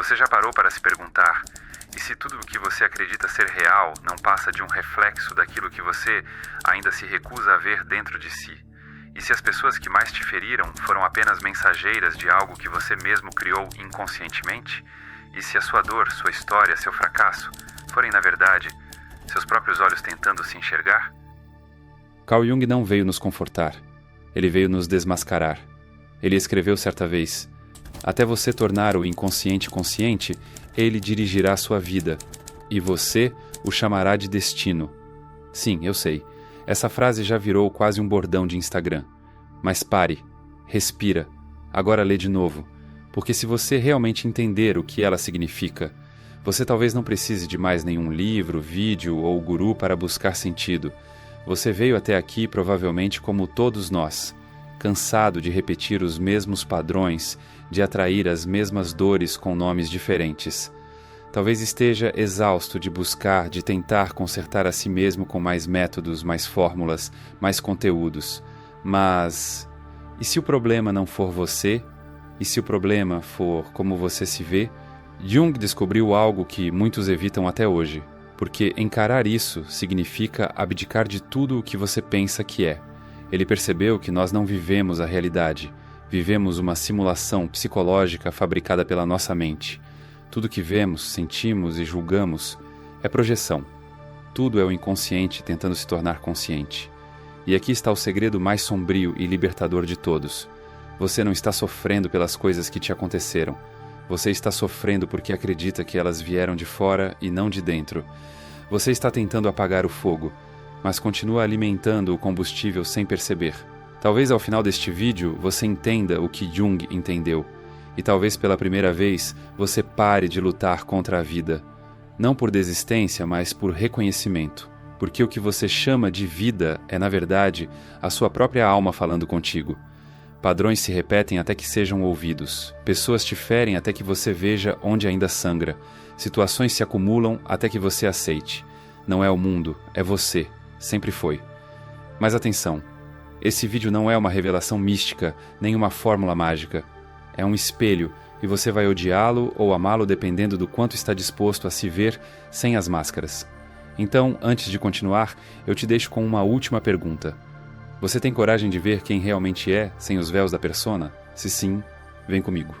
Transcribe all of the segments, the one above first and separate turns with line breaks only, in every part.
Você já parou para se perguntar, e se tudo o que você acredita ser real não passa de um reflexo daquilo que você ainda se recusa a ver dentro de si? E se as pessoas que mais te feriram foram apenas mensageiras de algo que você mesmo criou inconscientemente? E se a sua dor, sua história, seu fracasso forem, na verdade, seus próprios olhos tentando se enxergar?
Carl Jung não veio nos confortar. Ele veio nos desmascarar. Ele escreveu certa vez: até você tornar o inconsciente consciente, ele dirigirá sua vida, e você o chamará de destino. Sim, eu sei. Essa frase já virou quase um bordão de Instagram. Mas pare, respira, agora lê de novo, porque se você realmente entender o que ela significa, você talvez não precise de mais nenhum livro, vídeo ou guru para buscar sentido. Você veio até aqui provavelmente como todos nós, cansado de repetir os mesmos padrões, de atrair as mesmas dores com nomes diferentes. Talvez esteja exausto de buscar, de tentar consertar a si mesmo com mais métodos, mais fórmulas, mais conteúdos. Mas e se o problema não for você? E se o problema for como você se vê? Jung descobriu algo que muitos evitam até hoje, porque encarar isso significa abdicar de tudo o que você pensa que é. Ele percebeu que nós não vivemos a realidade, vivemos uma simulação psicológica fabricada pela nossa mente. Tudo que vemos, sentimos e julgamos é projeção. Tudo é o inconsciente tentando se tornar consciente. E aqui está o segredo mais sombrio e libertador de todos. Você não está sofrendo pelas coisas que te aconteceram. Você está sofrendo porque acredita que elas vieram de fora e não de dentro. Você está tentando apagar o fogo, mas continua alimentando o combustível sem perceber. Talvez ao final deste vídeo você entenda o que Jung entendeu. E talvez pela primeira vez você pare de lutar contra a vida. Não por desistência, mas por reconhecimento. Porque o que você chama de vida é, na verdade, a sua própria alma falando contigo. Padrões se repetem até que sejam ouvidos. Pessoas te ferem até que você veja onde ainda sangra. Situações se acumulam até que você aceite. Não é o mundo, é você. Sempre foi. Mas atenção, esse vídeo não é uma revelação mística, nem uma fórmula mágica. É um espelho, e você vai odiá-lo ou amá-lo dependendo do quanto está disposto a se ver sem as máscaras. Então, antes de continuar, eu te deixo com uma última pergunta. Você tem coragem de ver quem realmente é, sem os véus da persona? Se sim, vem comigo.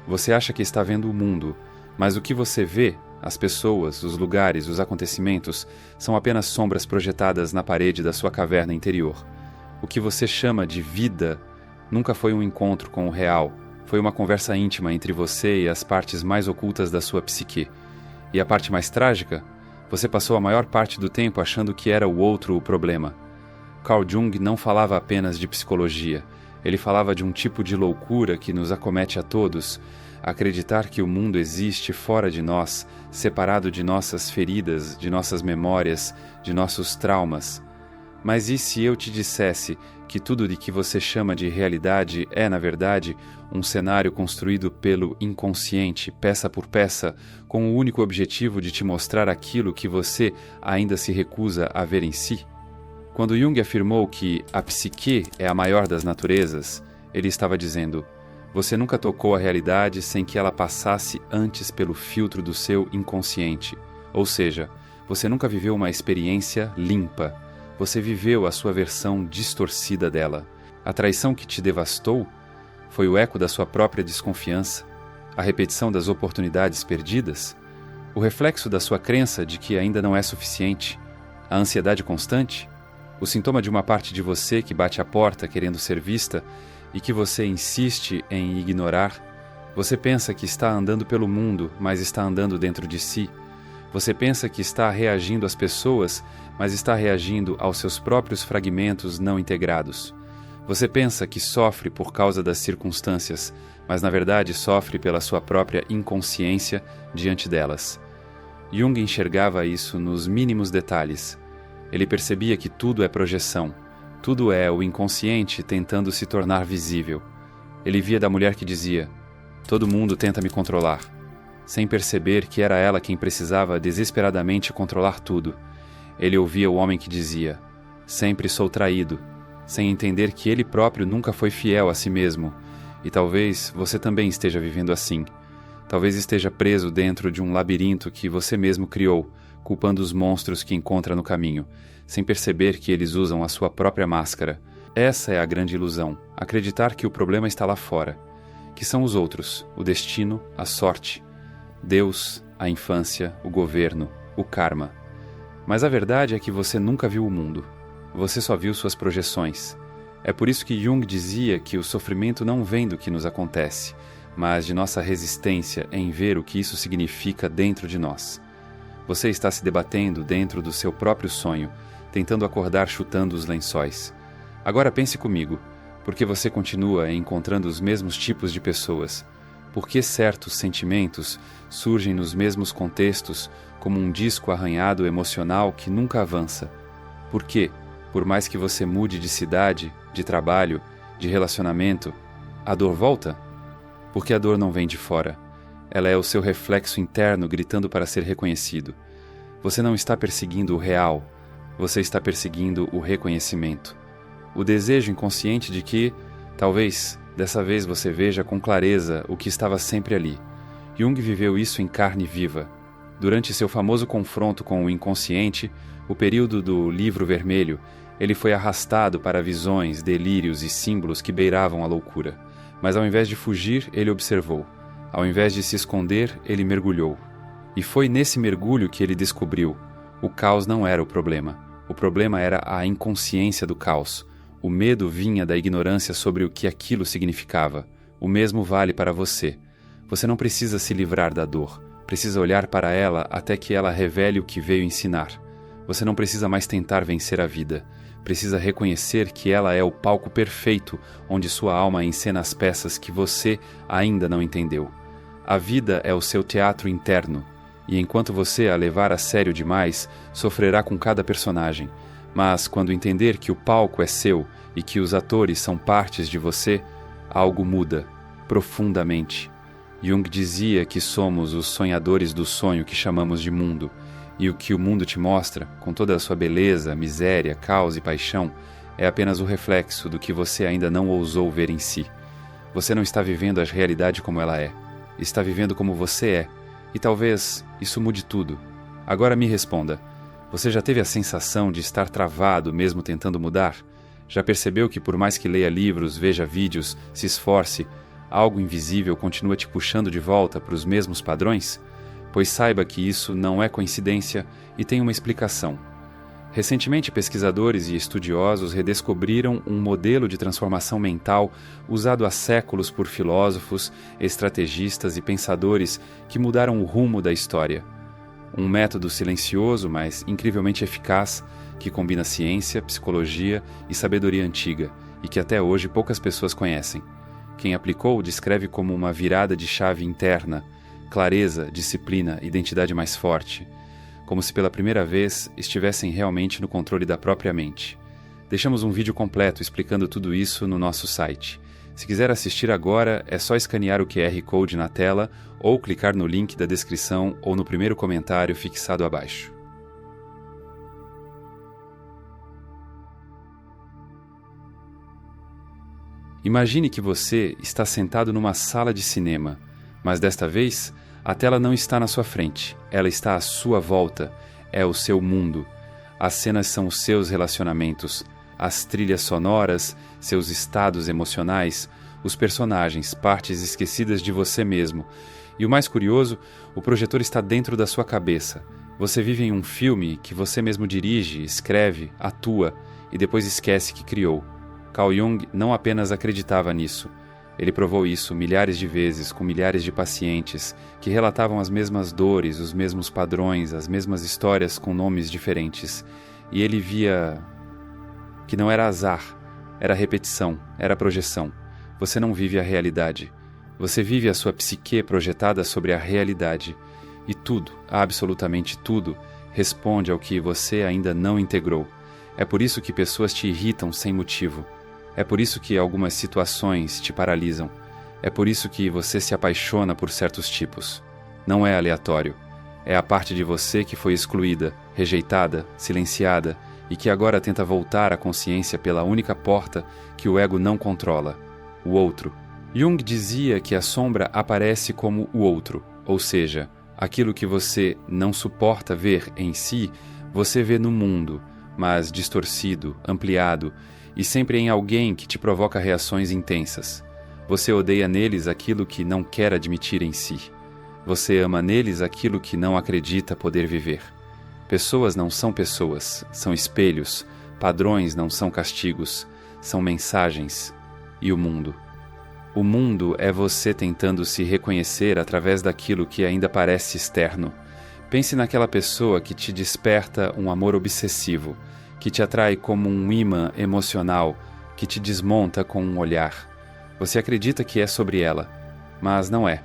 Você acha que está vendo o mundo, mas o que você vê, as pessoas, os lugares, os acontecimentos, são apenas sombras projetadas na parede da sua caverna interior. O que você chama de vida nunca foi um encontro com o real, foi uma conversa íntima entre você e as partes mais ocultas da sua psique. E a parte mais trágica? Você passou a maior parte do tempo achando que era o outro o problema. Carl Jung não falava apenas de psicologia, ele falava de um tipo de loucura que nos acomete a todos, acreditar que o mundo existe fora de nós, separado de nossas feridas, de nossas memórias, de nossos traumas. Mas e se eu te dissesse que tudo de que você chama de realidade é, na verdade, um cenário construído pelo inconsciente, peça por peça, com o único objetivo de te mostrar aquilo que você ainda se recusa a ver em si? Quando Jung afirmou que a psique é a maior das naturezas, ele estava dizendo: você nunca tocou a realidade sem que ela passasse antes pelo filtro do seu inconsciente. Ou seja, você nunca viveu uma experiência limpa. Você viveu a sua versão distorcida dela. A traição que te devastou foi o eco da sua própria desconfiança, a repetição das oportunidades perdidas, o reflexo da sua crença de que ainda não é suficiente, a ansiedade constante, o sintoma de uma parte de você que bate à porta querendo ser vista e que você insiste em ignorar. Você pensa que está andando pelo mundo, mas está andando dentro de si. Você pensa que está reagindo às pessoas, mas está reagindo aos seus próprios fragmentos não integrados. Você pensa que sofre por causa das circunstâncias, mas na verdade sofre pela sua própria inconsciência diante delas. Jung enxergava isso nos mínimos detalhes. Ele percebia que tudo é projeção. Tudo é o inconsciente tentando se tornar visível. Ele via da mulher que dizia: todo mundo tenta me controlar, sem perceber que era ela quem precisava desesperadamente controlar tudo. Ele ouvia o homem que dizia: sempre sou traído, sem entender que ele próprio nunca foi fiel a si mesmo. E talvez você também esteja vivendo assim. Talvez esteja preso dentro de um labirinto que você mesmo criou, culpando os monstros que encontra no caminho, sem perceber que eles usam a sua própria máscara. Essa é a grande ilusão, acreditar que o problema está lá fora, que são os outros, o destino, a sorte, Deus, a infância, o governo, o karma. Mas a verdade é que você nunca viu o mundo. Você só viu suas projeções. É por isso que Jung dizia que o sofrimento não vem do que nos acontece, mas de nossa resistência em ver o que isso significa dentro de nós. Você está se debatendo dentro do seu próprio sonho, tentando acordar chutando os lençóis. Agora pense comigo, por que você continua encontrando os mesmos tipos de pessoas? Por que certos sentimentos surgem nos mesmos contextos como um disco arranhado emocional que nunca avança? Por quê? Por mais que você mude de cidade, de trabalho, de relacionamento, a dor volta? Porque a dor não vem de fora. Ela é o seu reflexo interno gritando para ser reconhecido. Você não está perseguindo o real, você está perseguindo o reconhecimento. O desejo inconsciente de que, talvez, dessa vez você veja com clareza o que estava sempre ali. Jung viveu isso em carne viva. Durante seu famoso confronto com o inconsciente, o período do Livro Vermelho, ele foi arrastado para visões, delírios e símbolos que beiravam a loucura. Mas ao invés de fugir, ele observou. Ao invés de se esconder, ele mergulhou. E foi nesse mergulho que ele descobriu: o caos não era o problema. O problema era a inconsciência do caos. O medo vinha da ignorância sobre o que aquilo significava. O mesmo vale para você. Você não precisa se livrar da dor. Precisa olhar para ela até que ela revele o que veio ensinar. Você não precisa mais tentar vencer a vida. Precisa reconhecer que ela é o palco perfeito onde sua alma encena as peças que você ainda não entendeu. A vida é o seu teatro interno, e enquanto você a levar a sério demais, sofrerá com cada personagem. Mas quando entender que o palco é seu e que os atores são partes de você, algo muda, profundamente. Jung dizia que somos os sonhadores do sonho que chamamos de mundo, e o que o mundo te mostra, com toda a sua beleza, miséria, caos e paixão, é apenas o reflexo do que você ainda não ousou ver em si. Você não está vivendo a realidade como ela é, está vivendo como você é, e talvez isso mude tudo. Agora me responda. Você já teve a sensação de estar travado mesmo tentando mudar? Já percebeu que por mais que leia livros, veja vídeos, se esforce, algo invisível continua te puxando de volta para os mesmos padrões? Pois saiba que isso não é coincidência e tem uma explicação. Recentemente, pesquisadores e estudiosos redescobriram um modelo de transformação mental usado há séculos por filósofos, estrategistas e pensadores que mudaram o rumo da história. Um método silencioso, mas incrivelmente eficaz, que combina ciência, psicologia e sabedoria antiga, e que até hoje poucas pessoas conhecem. Quem aplicou o descreve como uma virada de chave interna, clareza, disciplina, identidade mais forte, como se pela primeira vez estivessem realmente no controle da própria mente. Deixamos um vídeo completo explicando tudo isso no nosso site. Se quiser assistir agora, é só escanear o QR Code na tela ou clicar no link da descrição ou no primeiro comentário fixado abaixo. Imagine que você está sentado numa sala de cinema, mas desta vez a tela não está na sua frente, ela está à sua volta, é o seu mundo. As cenas são os seus relacionamentos, as trilhas sonoras, seus estados emocionais, os personagens, partes esquecidas de você mesmo. E o mais curioso, o projetor está dentro da sua cabeça. Você vive em um filme que você mesmo dirige, escreve, atua e depois esquece que criou. Carl Jung não apenas acreditava nisso, ele provou isso milhares de vezes com milhares de pacientes que relatavam as mesmas dores, os mesmos padrões, as mesmas histórias com nomes diferentes. E ele via que não era azar, era repetição, era projeção. Você não vive a realidade. Você vive a sua psique projetada sobre a realidade. E tudo, absolutamente tudo, responde ao que você ainda não integrou. É por isso que pessoas te irritam sem motivo. É por isso que algumas situações te paralisam. É por isso que você se apaixona por certos tipos. Não é aleatório. É a parte de você que foi excluída, rejeitada, silenciada, e que agora tenta voltar à consciência pela única porta que o ego não controla, o outro. Jung dizia que a sombra aparece como o outro, ou seja, aquilo que você não suporta ver em si, você vê no mundo, mas distorcido, ampliado, e sempre em alguém que te provoca reações intensas. Você odeia neles aquilo que não quer admitir em si. Você ama neles aquilo que não acredita poder viver. Pessoas não são pessoas, são espelhos. Padrões não são castigos, são mensagens. E o mundo? O mundo é você tentando se reconhecer através daquilo que ainda parece externo. Pense naquela pessoa que te desperta um amor obsessivo, que te atrai como um imã emocional, que te desmonta com um olhar. Você acredita que é sobre ela, mas não é.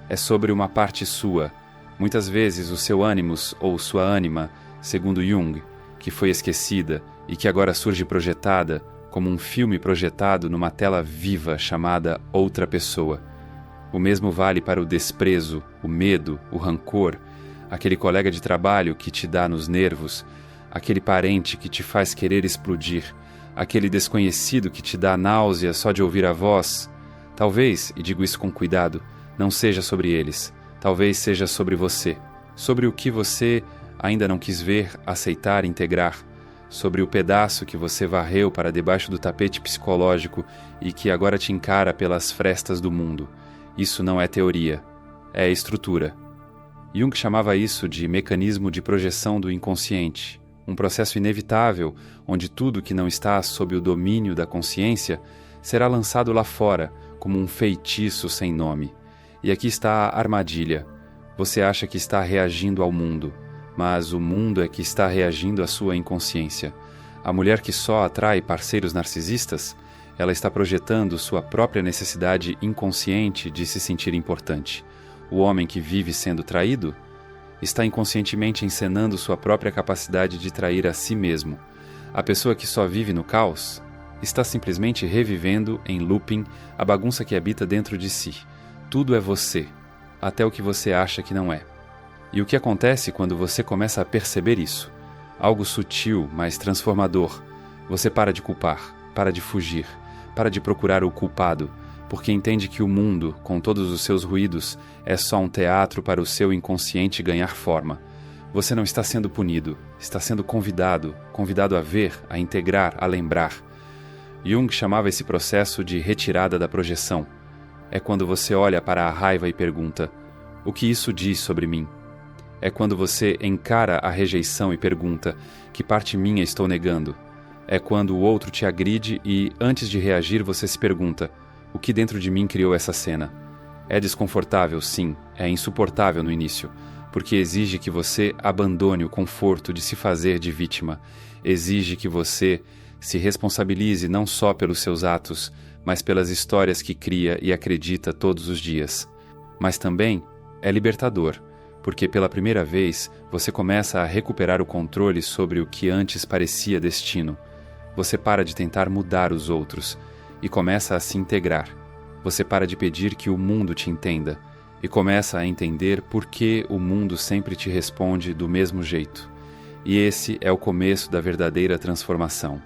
É sobre uma parte sua. Muitas vezes o seu ânimos ou sua ânima, segundo Jung, que foi esquecida e que agora surge projetada como um filme projetado numa tela viva chamada outra pessoa. O mesmo vale para o desprezo, o medo, o rancor, aquele colega de trabalho que te dá nos nervos, aquele parente que te faz querer explodir, aquele desconhecido que te dá náusea só de ouvir a voz. Talvez, e digo isso com cuidado, não seja sobre eles. Talvez seja sobre você, sobre o que você ainda não quis ver, aceitar, integrar, sobre o pedaço que você varreu para debaixo do tapete psicológico e que agora te encara pelas frestas do mundo. Isso não é teoria, é estrutura. Jung chamava isso de mecanismo de projeção do inconsciente, um processo inevitável onde tudo que não está sob o domínio da consciência será lançado lá fora como um feitiço sem nome. E aqui está a armadilha. Você acha que está reagindo ao mundo, mas o mundo é que está reagindo à sua inconsciência. A mulher que só atrai parceiros narcisistas, ela está projetando sua própria necessidade inconsciente de se sentir importante. O homem que vive sendo traído está inconscientemente encenando sua própria capacidade de trair a si mesmo. A pessoa que só vive no caos está simplesmente revivendo em looping a bagunça que habita dentro de si. Tudo é você, até o que você acha que não é. E o que acontece quando você começa a perceber isso? Algo sutil, mas transformador. Você para de culpar, para de fugir, para de procurar o culpado, porque entende que o mundo, com todos os seus ruídos, é só um teatro para o seu inconsciente ganhar forma. Você não está sendo punido, está sendo convidado a ver, a integrar, a lembrar. Jung chamava esse processo de retirada da projeção. É quando você olha para a raiva e pergunta: o que isso diz sobre mim? É quando você encara a rejeição e pergunta: que parte minha estou negando? É quando o outro te agride e, antes de reagir, você se pergunta: o que dentro de mim criou essa cena? É desconfortável, sim, é insuportável no início, porque exige que você abandone o conforto de se fazer de vítima, exige que você se responsabilize não só pelos seus atos, mas pelas histórias que cria e acredita todos os dias. Mas também é libertador, porque pela primeira vez você começa a recuperar o controle sobre o que antes parecia destino. Você para de tentar mudar os outros e começa a se integrar. Você para de pedir que o mundo te entenda e começa a entender por que o mundo sempre te responde do mesmo jeito. E esse é o começo da verdadeira transformação.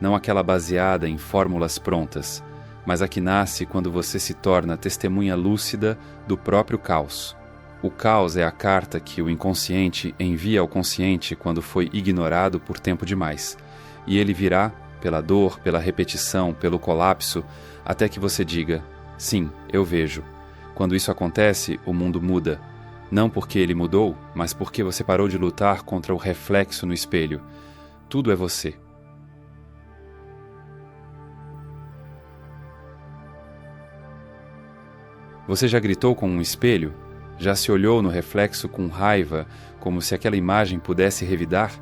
Não aquela baseada em fórmulas prontas, mas a que nasce quando você se torna testemunha lúcida do próprio caos. O caos é a carta que o inconsciente envia ao consciente quando foi ignorado por tempo demais. E ele virá, pela dor, pela repetição, pelo colapso, até que você diga: sim, eu vejo. Quando isso acontece, o mundo muda. Não porque ele mudou, mas porque você parou de lutar contra o reflexo no espelho. Tudo é você. Você já gritou com um espelho? Já se olhou no reflexo com raiva, como se aquela imagem pudesse revidar?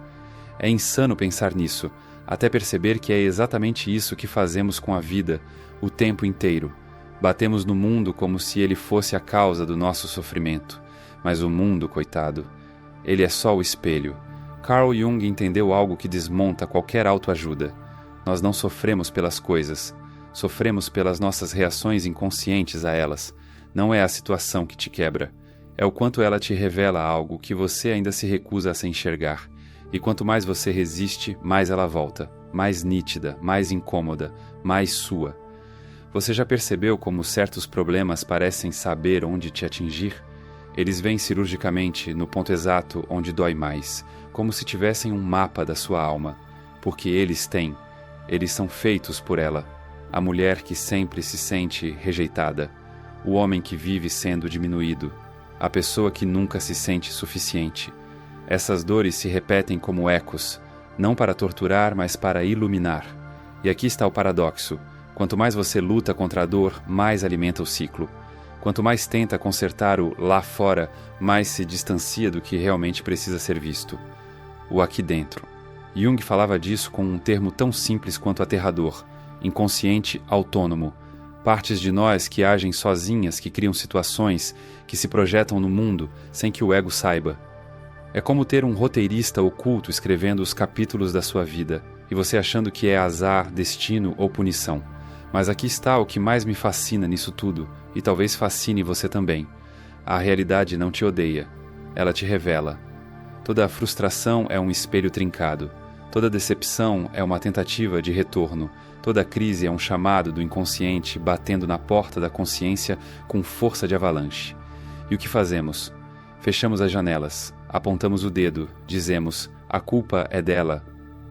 É insano pensar nisso, até perceber que é exatamente isso que fazemos com a vida, o tempo inteiro. Batemos no mundo como se ele fosse a causa do nosso sofrimento. Mas o mundo, coitado, ele é só o espelho. Carl Jung entendeu algo que desmonta qualquer autoajuda. Nós não sofremos pelas coisas, sofremos pelas nossas reações inconscientes a elas. Não é a situação que te quebra, é o quanto ela te revela algo que você ainda se recusa a se enxergar. E quanto mais você resiste, mais ela volta, mais nítida, mais incômoda, mais sua. Você já percebeu como certos problemas parecem saber onde te atingir? Eles vêm cirurgicamente no ponto exato onde dói mais, como se tivessem um mapa da sua alma, porque eles têm. Eles são feitos por ela. A mulher que sempre se sente rejeitada, o homem que vive sendo diminuído, a pessoa que nunca se sente suficiente. Essas dores se repetem como ecos, não para torturar, mas para iluminar. E aqui está o paradoxo. Quanto mais você luta contra a dor, mais alimenta o ciclo. Quanto mais tenta consertar o lá fora, mais se distancia do que realmente precisa ser visto. O aqui dentro. Jung falava disso com um termo tão simples quanto aterrador: inconsciente autônomo. Partes de nós que agem sozinhas, que criam situações, que se projetam no mundo sem que o ego saiba. É como ter um roteirista oculto escrevendo os capítulos da sua vida, e você achando que é azar, destino ou punição. Mas aqui está o que mais me fascina nisso tudo, e talvez fascine você também. A realidade não te odeia, ela te revela. Toda a frustração é um espelho trincado. Toda decepção é uma tentativa de retorno. Toda crise é um chamado do inconsciente batendo na porta da consciência com força de avalanche. E o que fazemos? Fechamos as janelas, apontamos o dedo, dizemos: a culpa é dela,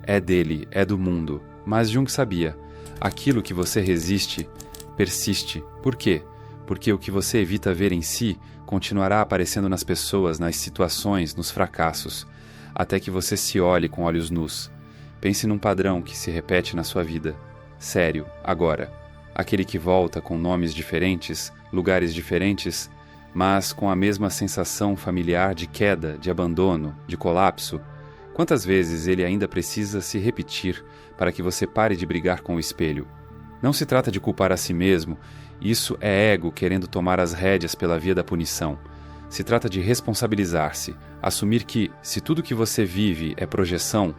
é dele, é do mundo. Mas Jung sabia, aquilo que você resiste, persiste. Por quê? Porque o que você evita ver em si continuará aparecendo nas pessoas, nas situações, nos fracassos, até que você se olhe com olhos nus. Pense num padrão que se repete na sua vida. Sério, agora. Aquele que volta com nomes diferentes, lugares diferentes, mas com a mesma sensação familiar de queda, de abandono, de colapso. Quantas vezes ele ainda precisa se repetir para que você pare de brigar com o espelho? Não se trata de culpar a si mesmo, isso é ego querendo tomar as rédeas pela via da punição. Se trata de responsabilizar-se, assumir que, se tudo que você vive é projeção,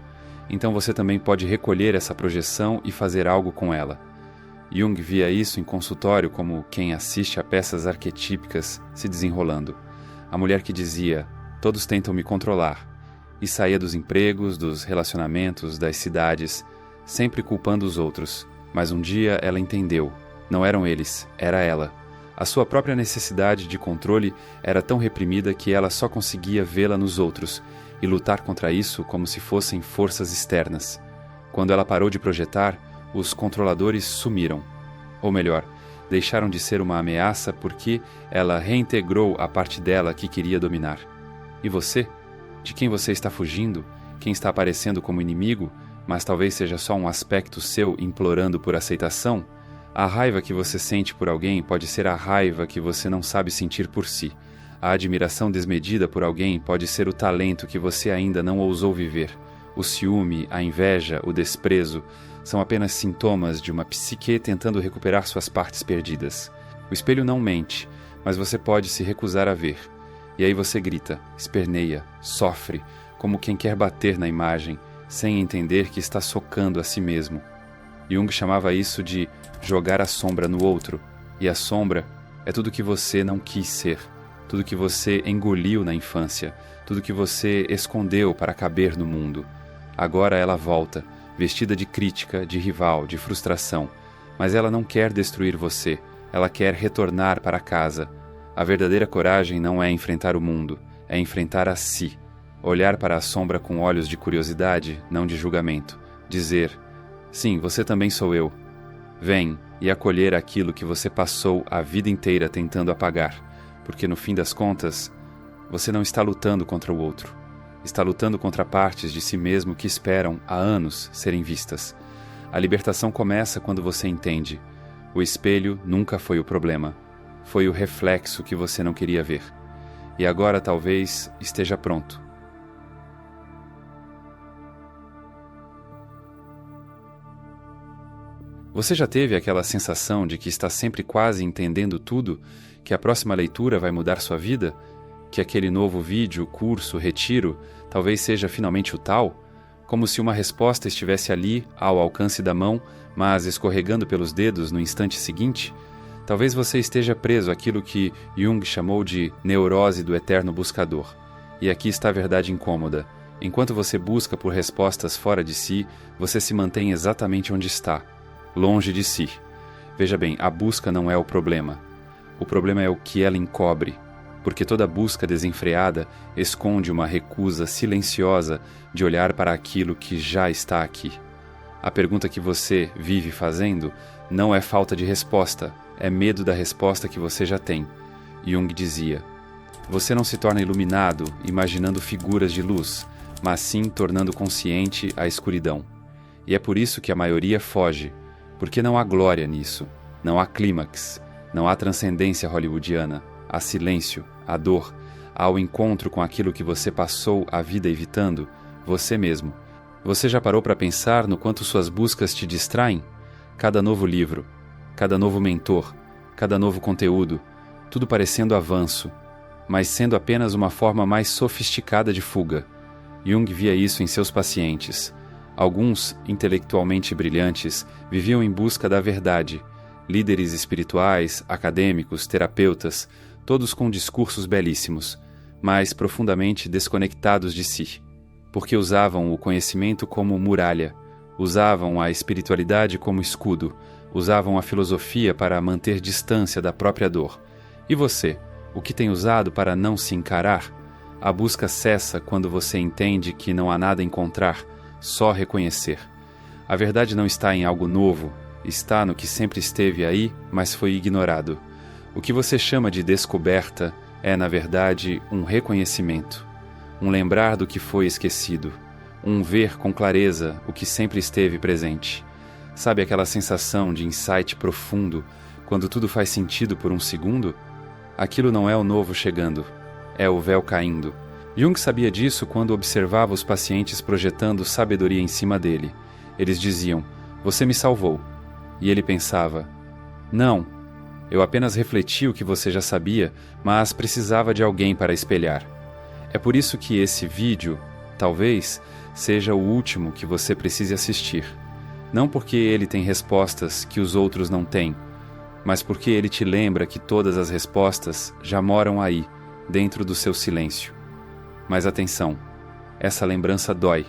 então você também pode recolher essa projeção e fazer algo com ela. Jung via isso em consultório como quem assiste a peças arquetípicas se desenrolando. A mulher que dizia: todos tentam me controlar, e saía dos empregos, dos relacionamentos, das cidades, sempre culpando os outros. Mas um dia ela entendeu. Não eram eles, era ela. A sua própria necessidade de controle era tão reprimida que ela só conseguia vê-la nos outros e lutar contra isso como se fossem forças externas. Quando ela parou de projetar, os controladores sumiram. Ou melhor, deixaram de ser uma ameaça porque ela reintegrou a parte dela que queria dominar. E você? De quem você está fugindo? Quem está aparecendo como inimigo, mas talvez seja só um aspecto seu implorando por aceitação? A raiva que você sente por alguém pode ser a raiva que você não sabe sentir por si. A admiração desmedida por alguém pode ser o talento que você ainda não ousou viver. O ciúme, a inveja, o desprezo são apenas sintomas de uma psique tentando recuperar suas partes perdidas. O espelho não mente, mas você pode se recusar a ver. E aí você grita, esperneia, sofre, como quem quer bater na imagem, sem entender que está socando a si mesmo. Jung chamava isso de jogar a sombra no outro, e a sombra é tudo que você não quis ser, tudo que você engoliu na infância, tudo que você escondeu para caber no mundo. Agora ela volta, vestida de crítica, de rival, de frustração, mas ela não quer destruir você, ela quer retornar para casa. A verdadeira coragem não é enfrentar o mundo, é enfrentar a si. Olhar para a sombra com olhos de curiosidade, não de julgamento. Dizer: sim, você também sou eu. Vem e acolher aquilo que você passou a vida inteira tentando apagar, porque no fim das contas, você não está lutando contra o outro. Está lutando contra partes de si mesmo que esperam há anos serem vistas. A libertação começa quando você entende. O espelho nunca foi o problema. Foi o reflexo que você não queria ver. E agora talvez esteja pronto. Você já teve aquela sensação de que está sempre quase entendendo tudo, que a próxima leitura vai mudar sua vida? Que aquele novo vídeo, curso, retiro, talvez seja finalmente o tal? Como se uma resposta estivesse ali, ao alcance da mão, mas escorregando pelos dedos no instante seguinte? Talvez você esteja preso àquilo que Jung chamou de neurose do eterno buscador. E aqui está a verdade incômoda. Enquanto você busca por respostas fora de si, você se mantém exatamente onde está, longe de si. Veja bem, a busca não é o problema. O problema é o que ela encobre, porque toda busca desenfreada esconde uma recusa silenciosa de olhar para aquilo que já está aqui. A pergunta que você vive fazendo não é falta de resposta, é medo da resposta que você já tem. Jung dizia: você não se torna iluminado imaginando figuras de luz, mas sim tornando consciente a escuridão. E é por isso que a maioria foge, porque não há glória nisso, não há clímax, não há transcendência hollywoodiana, há silêncio, há dor, há o encontro com aquilo que você passou a vida evitando, você mesmo. Você já parou para pensar no quanto suas buscas te distraem? Cada novo livro, cada novo mentor, cada novo conteúdo, tudo parecendo avanço, mas sendo apenas uma forma mais sofisticada de fuga. Jung via isso em seus pacientes. Alguns, intelectualmente brilhantes, viviam em busca da verdade. Líderes espirituais, acadêmicos, terapeutas, todos com discursos belíssimos, mas profundamente desconectados de si, porque usavam o conhecimento como muralha, usavam a espiritualidade como escudo, usavam a filosofia para manter distância da própria dor. E você, o que tem usado para não se encarar? A busca cessa quando você entende que não há nada a encontrar, só reconhecer. A verdade não está em algo novo, está no que sempre esteve aí, mas foi ignorado. O que você chama de descoberta é, na verdade, um reconhecimento, um lembrar do que foi esquecido, um ver com clareza o que sempre esteve presente. Sabe aquela sensação de insight profundo, quando tudo faz sentido por um segundo? Aquilo não é o novo chegando, é o véu caindo. Jung sabia disso quando observava os pacientes projetando sabedoria em cima dele. Eles diziam: "Você me salvou." E ele pensava: "Não, eu apenas refleti o que você já sabia, mas precisava de alguém para espelhar." É por isso que esse vídeo, talvez, seja o último que você precise assistir. Não porque ele tem respostas que os outros não têm, mas porque ele te lembra que todas as respostas já moram aí, dentro do seu silêncio. Mas atenção, essa lembrança dói,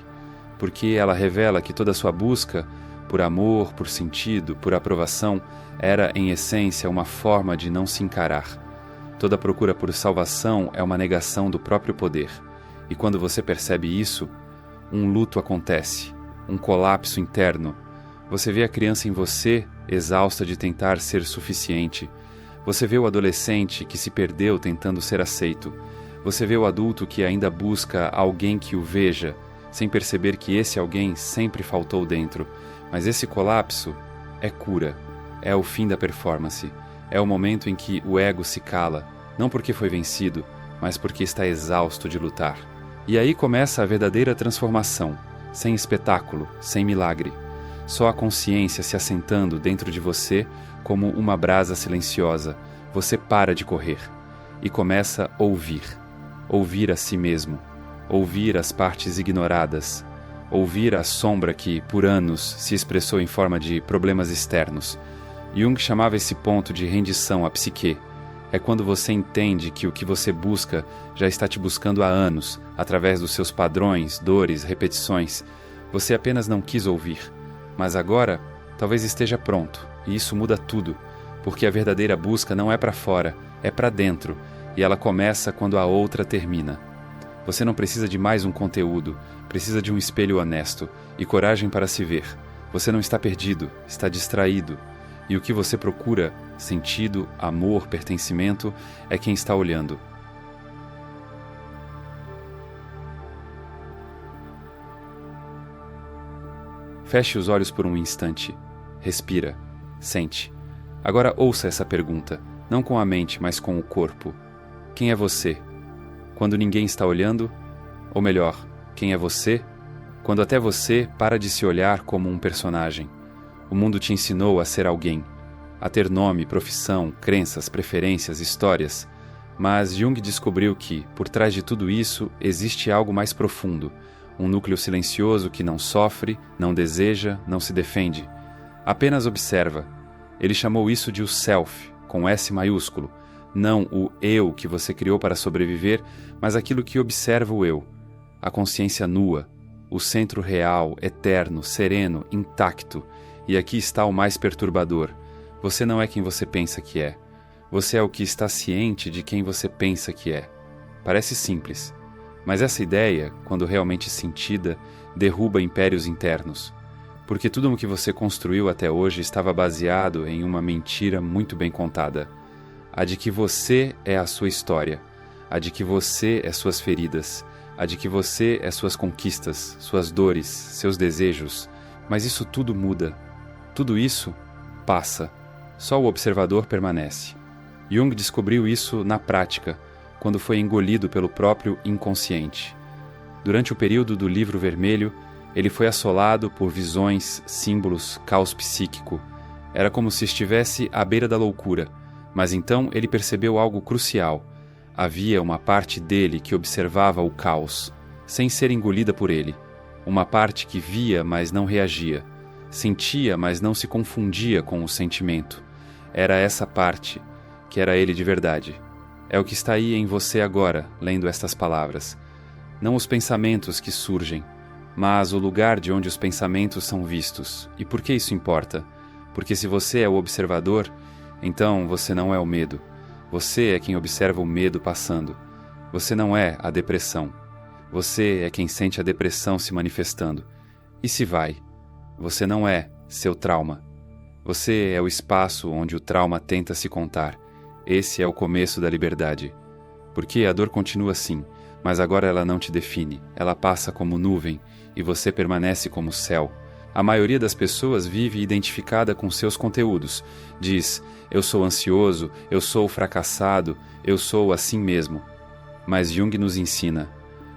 porque ela revela que toda sua busca, por amor, por sentido, por aprovação, era em essência uma forma de não se encarar. Toda procura por salvação é uma negação do próprio poder. E quando você percebe isso, um luto acontece, um colapso interno. Você vê a criança em você, exausta de tentar ser suficiente. Você vê o adolescente que se perdeu tentando ser aceito. Você vê o adulto que ainda busca alguém que o veja, sem perceber que esse alguém sempre faltou dentro. Mas esse colapso é cura, é o fim da performance. É o momento em que o ego se cala, não porque foi vencido, mas porque está exausto de lutar. E aí começa a verdadeira transformação, sem espetáculo, sem milagre. Só a consciência se assentando dentro de você como uma brasa silenciosa. Você para de correr e começa a ouvir. Ouvir a si mesmo, ouvir as partes ignoradas, ouvir a sombra que, por anos, se expressou em forma de problemas externos. Jung chamava esse ponto de rendição à psique. É quando você entende que o que você busca já está te buscando há anos, através dos seus padrões, dores, repetições. Você apenas não quis ouvir. Mas agora, talvez esteja pronto, e isso muda tudo, porque a verdadeira busca não é para fora, é para dentro, e ela começa quando a outra termina. Você não precisa de mais um conteúdo, precisa de um espelho honesto e coragem para se ver. Você não está perdido, está distraído. E o que você procura, sentido, amor, pertencimento, é quem está olhando. Feche os olhos por um instante. Respira. Sente. Agora ouça essa pergunta, não com a mente, mas com o corpo. Quem é você? Quando ninguém está olhando? Ou melhor, quem é você? Quando até você para de se olhar como um personagem. O mundo te ensinou a ser alguém, a ter nome, profissão, crenças, preferências, histórias. Mas Jung descobriu que, por trás de tudo isso, existe algo mais profundo, um núcleo silencioso que não sofre, não deseja, não se defende. Apenas observa. Ele chamou isso de o self, com S maiúsculo, não o eu que você criou para sobreviver, mas aquilo que observa o eu. a consciência nua, o centro real, eterno, sereno, intacto. E aqui está o mais perturbador. Você não é quem você pensa que é. Você é o que está ciente de quem você pensa que é. Parece simples, mas essa ideia, quando realmente sentida, derruba impérios internos. Porque tudo o que você construiu até hoje estava baseado em uma mentira muito bem contada. A de que você é a sua história, a de que você é suas feridas, a de que você é suas conquistas, suas dores, seus desejos. Mas isso tudo muda. Tudo isso passa. Só o observador permanece. Jung descobriu isso na prática, quando foi engolido pelo próprio inconsciente. Durante o período do Livro Vermelho, ele foi assolado por visões, símbolos, caos psíquico. Era como se estivesse à beira da loucura, mas então ele percebeu algo crucial. Havia uma parte dele que observava o caos, sem ser engolida por ele. Uma parte que via, mas não reagia. Sentia, mas não se confundia com o sentimento. Era essa parte, que era ele de verdade. É o que está aí em você agora, lendo estas palavras. Não os pensamentos que surgem, mas o lugar de onde os pensamentos são vistos. E por que isso importa? Porque se você é o observador, então você não é o medo. Você é quem observa o medo passando. Você não é a depressão. Você é quem sente a depressão se manifestando. E se vai? Você não é seu trauma. Você é o espaço onde o trauma tenta se contar. Esse é o começo da liberdade. Porque a dor continua assim, mas agora ela não te define. Ela passa como nuvem e você permanece como céu. A maioria das pessoas vive identificada com seus conteúdos. Diz, eu sou ansioso, eu sou fracassado, eu sou assim mesmo. Mas Jung nos ensina,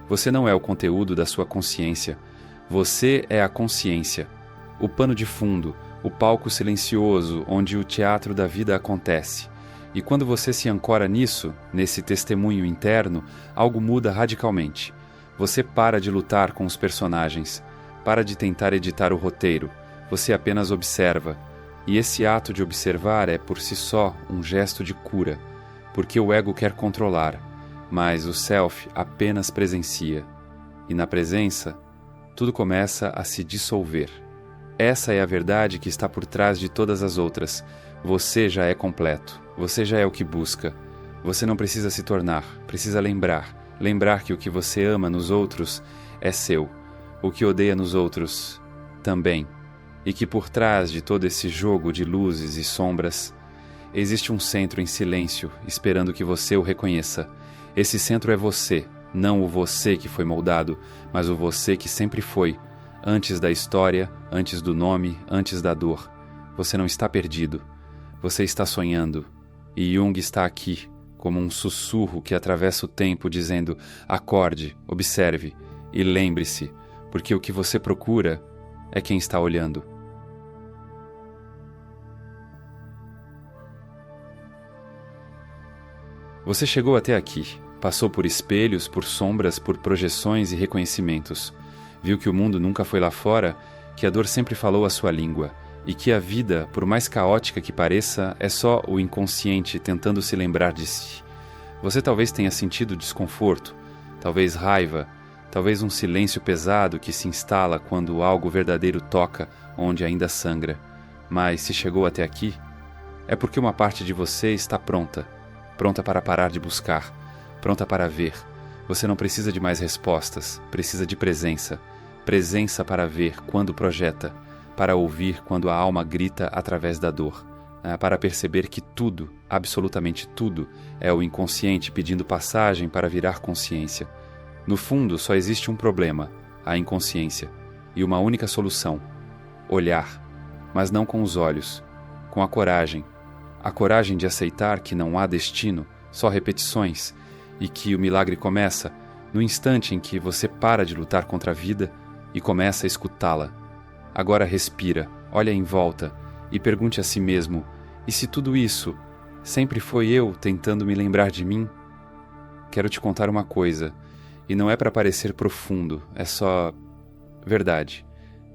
você não é o conteúdo da sua consciência. Você é a consciência. O pano de fundo, o palco silencioso onde o teatro da vida acontece. E quando você se ancora nisso, nesse testemunho interno, algo muda radicalmente. Você para de lutar com os personagens, para de tentar editar o roteiro, você apenas observa. E esse ato de observar é por si só um gesto de cura, porque o ego quer controlar, mas o self apenas presencia. E na presença, tudo começa a se dissolver. Essa é a verdade que está por trás de todas as outras. Você já é completo. Você já é o que busca. Você não precisa se tornar, precisa lembrar. Lembrar que o que você ama nos outros é seu. O que odeia nos outros também. E que por trás de todo esse jogo de luzes e sombras, existe um centro em silêncio, esperando que você o reconheça. Esse centro é você, não o você que foi moldado, mas o você que sempre foi. Antes da história, antes do nome, antes da dor. Você não está perdido. Você está sonhando. E Jung está aqui, como um sussurro que atravessa o tempo, dizendo: acorde, observe e lembre-se, porque o que você procura é quem está olhando. Você chegou até aqui, passou por espelhos, por sombras, por projeções e reconhecimentos. Viu que o mundo nunca foi lá fora, que a dor sempre falou a sua língua, e que a vida, por mais caótica que pareça, é só o inconsciente tentando se lembrar de si. Você talvez tenha sentido desconforto, talvez raiva, talvez um silêncio pesado que se instala quando algo verdadeiro toca onde ainda sangra. Mas se chegou até aqui, é porque uma parte de você está pronta, pronta para parar de buscar, pronta para ver. Você não precisa de mais respostas, precisa de presença. Presença para ver quando projeta, para ouvir quando a alma grita através da dor, para perceber que tudo, absolutamente tudo, é o inconsciente pedindo passagem para virar consciência. No fundo, só existe um problema, a inconsciência, e uma única solução: olhar, mas não com os olhos, com a coragem de aceitar que não há destino, só repetições, e que o milagre começa no instante em que você para de lutar contra a vida e começa a escutá-la. Agora respira, olha em volta e pergunte a si mesmo: e se tudo isso sempre foi eu tentando me lembrar de mim? Quero te contar uma coisa, e não é para parecer profundo, é só verdade.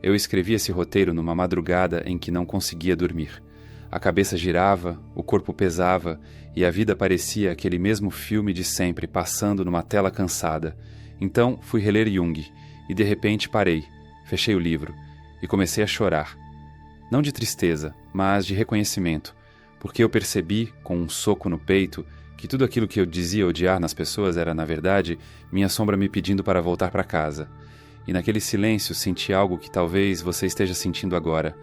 Eu escrevi esse roteiro numa madrugada em que não conseguia dormir. A cabeça girava, o corpo pesava e a vida parecia aquele mesmo filme de sempre passando numa tela cansada. Então fui reler Jung, e de repente parei, fechei o livro, e comecei a chorar. Não de tristeza, mas de reconhecimento, porque eu percebi, com um soco no peito, que tudo aquilo que eu dizia odiar nas pessoas era, na verdade, minha sombra me pedindo para voltar para casa. E naquele silêncio senti algo que talvez você esteja sentindo agora.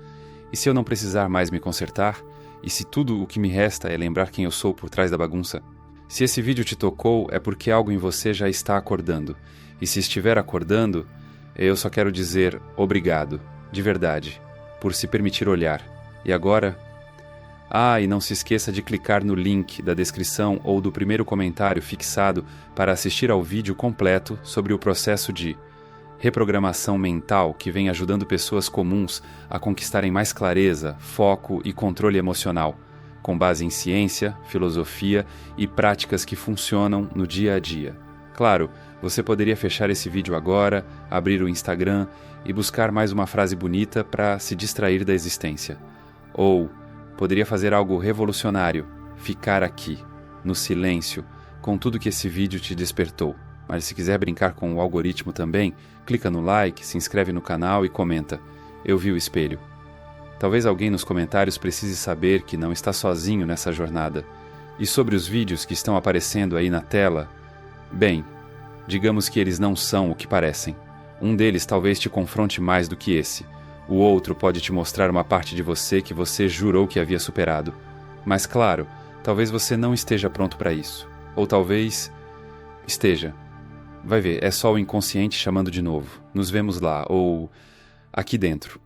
E se eu não precisar mais me consertar? E se tudo o que me resta é lembrar quem eu sou por trás da bagunça? Se esse vídeo te tocou, é porque algo em você já está acordando. E se estiver acordando, eu só quero dizer obrigado, de verdade, por se permitir olhar. E agora... e não se esqueça de clicar no link da descrição ou do primeiro comentário fixado para assistir ao vídeo completo sobre o processo de reprogramação mental que vem ajudando pessoas comuns a conquistarem mais clareza, foco e controle emocional, com base em ciência, filosofia e práticas que funcionam no dia a dia. Claro, você poderia fechar esse vídeo agora, abrir o Instagram e buscar mais uma frase bonita para se distrair da existência. Ou poderia fazer algo revolucionário, ficar aqui, no silêncio, com tudo que esse vídeo te despertou. Mas se quiser brincar com o algoritmo também, clica no like, se inscreve no canal e comenta. Eu vi o espelho. Talvez alguém nos comentários precise saber que não está sozinho nessa jornada. E sobre os vídeos que estão aparecendo aí na tela, bem, digamos que eles não são o que parecem. Um deles talvez te confronte mais do que esse. O outro pode te mostrar uma parte de você que você jurou que havia superado. Mas claro, talvez você não esteja pronto para isso. Ou talvez esteja. Vai ver, é só o inconsciente chamando de novo. Nos vemos lá, ou aqui dentro.